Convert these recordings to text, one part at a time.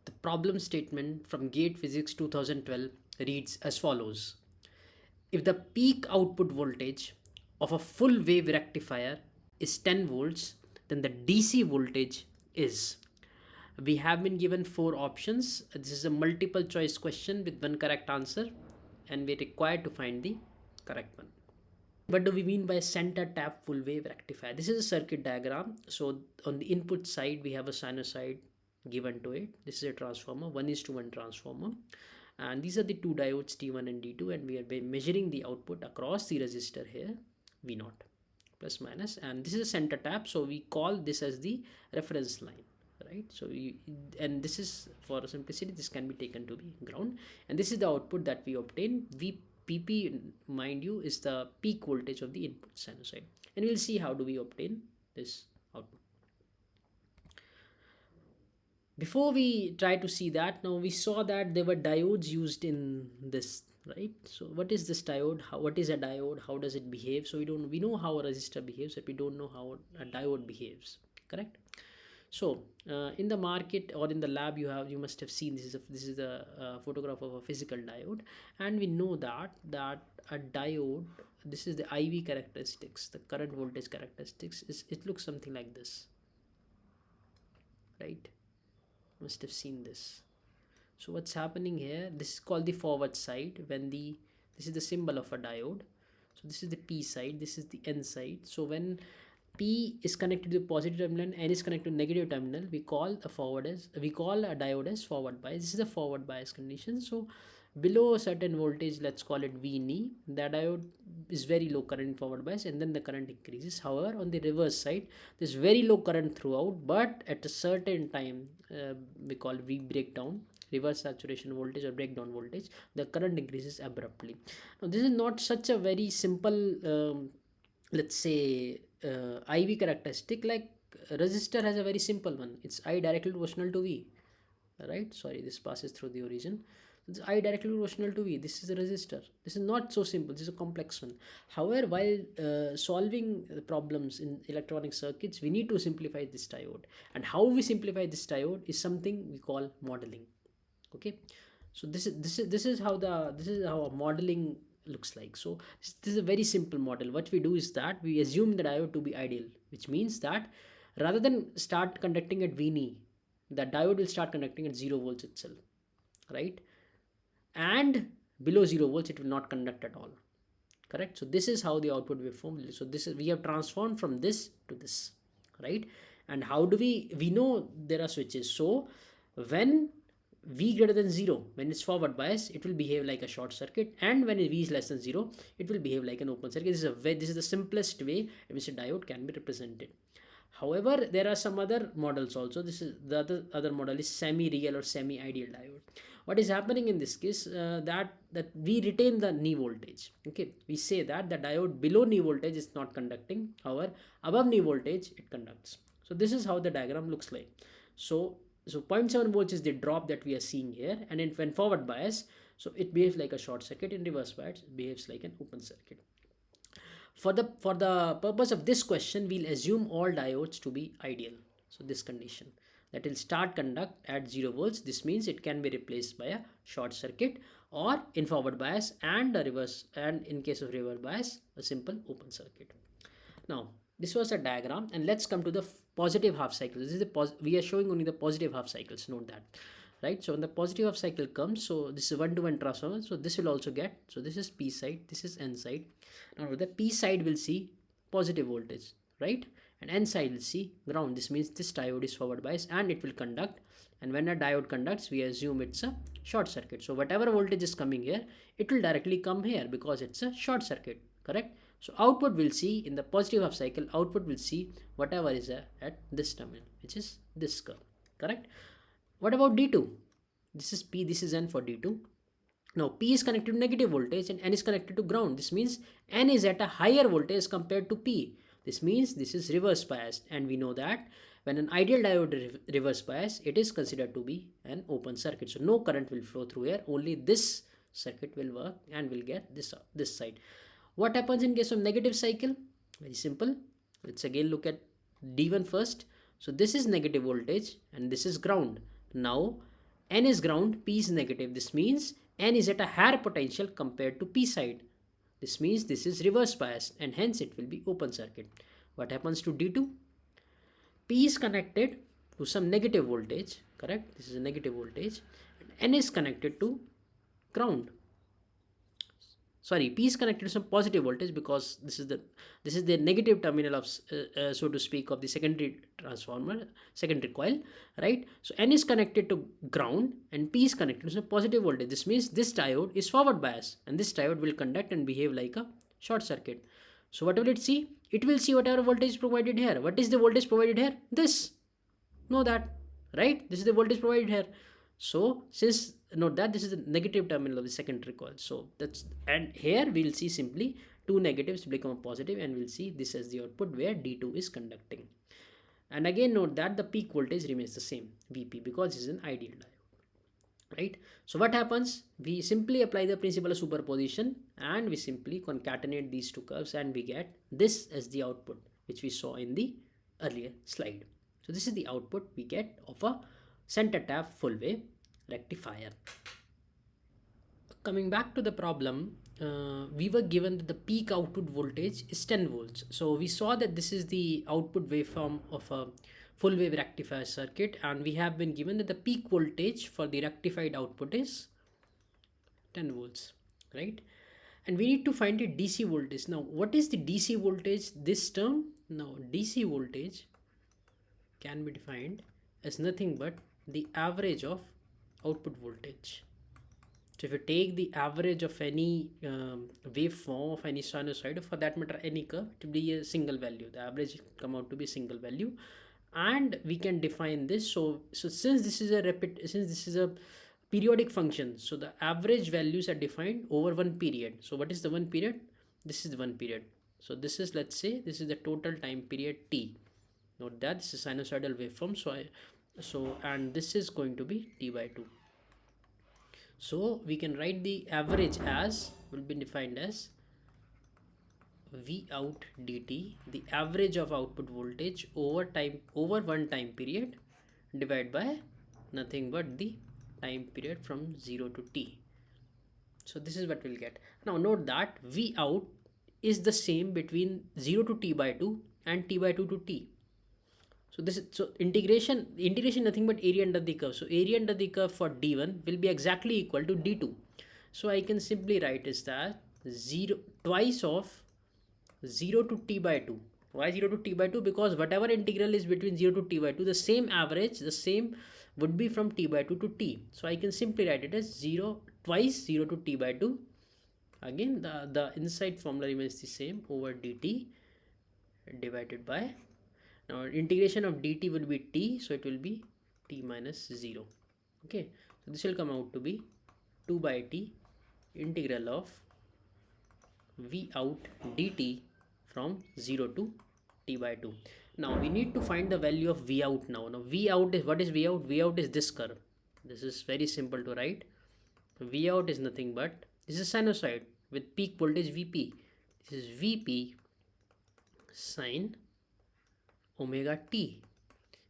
The problem statement from GATE Physics 2012 reads as follows. If the peak output voltage of a full wave rectifier is 10 volts, then the DC voltage is. We have been given four options. This is a multiple choice question with one correct answer, and we're required to find the correct one. What do we mean by center tap full wave rectifier? This is a circuit diagram. So on the input side, we have a sinusoid given to it. This is a transformer, 1:1 transformer. And these are the two diodes T1 and D2, and we are measuring the output across the resistor here, V0 plus minus, and this is a center tap, so we call this as the reference line, right? So and this is, for simplicity, this can be taken to be ground, and this is the output that we obtain. VPP, mind you, is the peak voltage of the input sinusoid, and we'll see how do we obtain this output. Before we try to see that, now we saw that there were diodes used in this, right? So what is this diode? What is a diode? How does it behave? So we know how a resistor behaves, but we don't know how a diode behaves, correct? So in the market or in the lab, you must have seen this is a photograph of a physical diode, and we know that a diode, this is the IV characteristics, the current voltage characteristics, it looks something like this, right? Must have seen this. So what's happening here, this is called the forward side. This is the symbol of a diode. So this is the P side, this is the N side. So when P is connected to the positive terminal, N is connected to negative terminal, we call a diode as forward bias. This is the forward bias condition. So below a certain voltage, let's call it VNE, the diode is very low current forward bias, and then the current increases. However, on the reverse side, there's very low current throughout, but at a certain time, we call V breakdown, reverse saturation voltage or breakdown voltage, the current increases abruptly. Now this is not such a very simple let's say IV characteristic. Like resistor has a very simple one, it's I directly proportional to V, right? Sorry, this passes through the origin. It's I directly proportional to V. This is a resistor. This is not so simple, this is a complex one. However, while solving problems in electronic circuits, we need to simplify this diode, and how we simplify this diode is something we call modeling. Okay, so this is how a modeling looks like. So this is a very simple model. What we do is that we assume the diode to be ideal, which means that rather than start conducting at VNE, the diode will start conducting at 0 volts itself, right? And below 0 volts it will not conduct at all, correct? So this is how the output waveform. So this is, we have transformed from this to this, right? And how do we know there are switches? So when V greater than 0, when it's forward bias, it will behave like a short circuit, and when V is less than 0, it will behave like an open circuit. This is the simplest way in which a diode can be represented. However, there are some other models also. This is the other model is semi-real or semi-ideal diode. What is happening in this case, that we retain the knee voltage. Okay, we say that the diode below knee voltage is not conducting, however above knee voltage it conducts. So this is how the diagram looks like. So 0.7 volts is the drop that we are seeing here, and when forward bias, so it behaves like a short circuit. In reverse bias, it behaves like an open circuit. For the purpose of this question, we'll assume all diodes to be ideal. So this condition, that will start conduct at 0 volts. This means it can be replaced by a short circuit, or in forward bias and a reverse, and in case of reverse bias, a simple open circuit. Now this was a diagram, and let's come to the positive half cycle. This is we are showing only the positive half cycles, note that, right? So when the positive half cycle comes, so this is 1-to-1 transformer, so this will also get, so this is P side, this is N side. Now the P side will see positive voltage, right? And N side will see ground. This means this diode is forward bias and it will conduct, and when a diode conducts, we assume it's a short circuit. So whatever voltage is coming here, it will directly come here because it's a short circuit, correct? So output will see, in the positive half cycle, output will see whatever is at this terminal, which is this curve, correct? What about D2? This is P, this is N for D2. Now P is connected to negative voltage and N is connected to ground. This means N is at a higher voltage compared to P. This means this is reverse biased, and we know that when an ideal diode reverse bias, it is considered to be an open circuit. So no current will flow through here, only this circuit will work and will get this side. What happens in case of negative cycle? Very simple. Let's again look at D1 first. So this is negative voltage and this is ground. Now N is ground, P is negative. This means N is at a higher potential compared to P side. This means this is reverse biased and hence it will be open circuit. What happens to D2? P is connected to some negative voltage, correct? This is a negative voltage. And N is connected to ground. Sorry, P is connected to some positive voltage because this is the negative terminal of so to speak of the secondary transformer, secondary coil, right? So N is connected to ground and P is connected to some positive voltage. This means this diode is forward bias and this diode will conduct and behave like a short circuit. So what will it see? It will see whatever voltage is provided here. What is the voltage provided here? This. Know that, right? This is the voltage provided here. So since note that this is the negative terminal of the secondary coil. So that's, and here we'll see simply two negatives become a positive and we'll see this as the output where D2 is conducting. And again note that the peak voltage remains the same, Vp, because this is an ideal diode, right? So what happens? We simply apply the principle of superposition and we simply concatenate these two curves and we get this as the output which we saw in the earlier slide. So this is the output we get of a center tap full wave rectifier. Coming back to the problem, we were given that the peak output voltage is 10 volts. So we saw that this is the output waveform of a full wave rectifier circuit and we have been given that the peak voltage for the rectified output is 10 volts, right? And we need to find a DC voltage. Now what is the DC voltage this term? Now DC voltage can be defined as nothing but the average of output voltage. So if you take the average of any waveform of any sinusoid, or for that matter any curve, it will be a single value. The average come out to be a single value, and we can define this. So since this is a periodic function, so the average values are defined over one period. So what is the one period? This is the one period. So this is, let's say this is the total time period T. Note that this is sinusoidal waveform. So and this is going to be T by 2. So we can write the average as, will be defined as V out dt, the average of output voltage over one time period, divided by nothing but the time period from 0 to t. So this is what we'll get. Now note that V out is the same between 0 to t by 2 and t by 2 to t. So this is, so integration nothing but area under the curve. So area under the curve for D1 will be exactly equal to D2. So I can simply write is that twice of 0 to t by 2. Why 0 to t by 2? Because whatever integral is between 0 to t by 2, the same average, the same would be from t by 2 to t. So I can simply write it as twice 0 to t by 2. Again the inside formula remains the same, over dt divided by, now integration of dt will be t, so it will be t minus 0. Okay, so this will come out to be 2 by t integral of V out dt from 0 to t by 2. Now we need to find the value of V out now. Now V out is, what is V out? V out is this curve. This is very simple to write. V out is nothing but, this is sinusoid with peak voltage Vp. This is Vp sine omega t,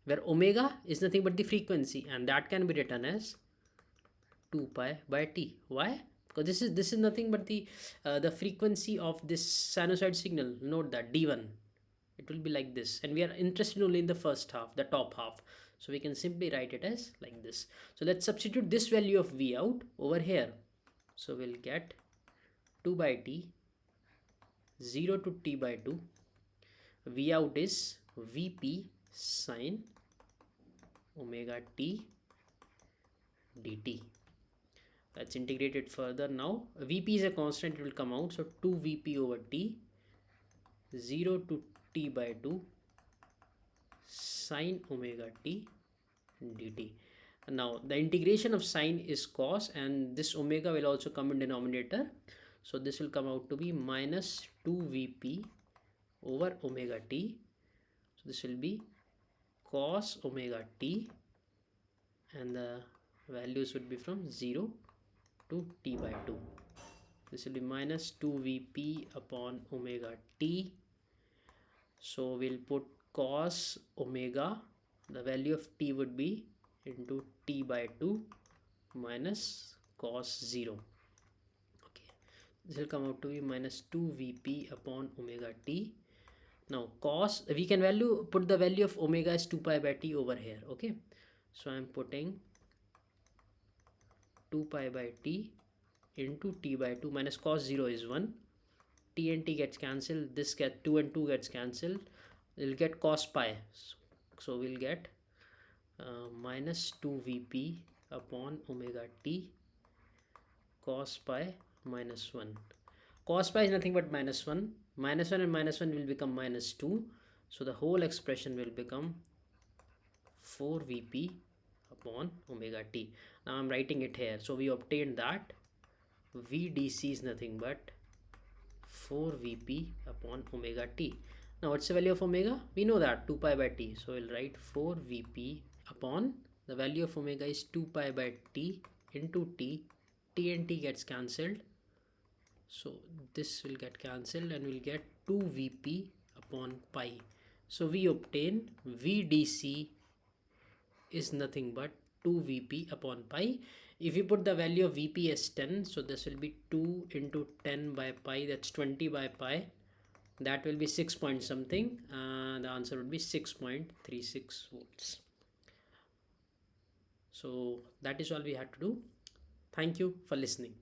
where omega is nothing but the frequency, and that can be written as 2 pi by t. Why? Because this is nothing but the frequency of this sinusoid signal. Note that D1, it will be like this, and we are interested only in the first half, the top half. So we can simply write it as like this. So let's substitute this value of V out over here. So we'll get 2 by t 0 to t by 2. V out is Vp sine omega t dt. Let's integrate it further now. Vp is a constant, it will come out. So 2 Vp over t 0 to t by 2 sine omega t dt. Now the integration of sine is cos, and this omega will also come in denominator. So this will come out to be minus 2 Vp over omega t. So this will be cos omega t, and the values would be from 0 to t by 2. This will be minus 2 Vp upon omega t. So we'll put cos omega, the value of t would be into t by 2 minus cos 0. Okay, this will come out to be minus 2 vp upon omega t. Now cos, we can put the value of omega as 2 pi by t over here. Okay, so I am putting 2 pi by t into t by 2 minus cos 0 is 1, t and t gets cancelled, this get 2 and 2 gets cancelled, we'll get cos pi. So we'll get minus 2 vp upon omega t cos pi minus 1. Cos pi is nothing but minus 1. Minus 1 and minus 1 will become minus 2. So the whole expression will become 4 vp upon omega t. Now I'm writing it here. So we obtained that vdc is nothing but 4 vp upon omega t. Now what's the value of omega? We know that 2 pi by t. So we'll write 4 vp upon, the value of omega is 2 pi by t into t. T and t gets cancelled. So this will get cancelled and we'll get 2 vp upon pi. So we obtain vdc is nothing but 2 vp upon pi. If you put the value of vp as 10, so this will be 2 into 10 by pi, that's 20 by pi. That will be 6 point something. The answer would be 6.36 volts. So that is all we had to do. Thank you for listening.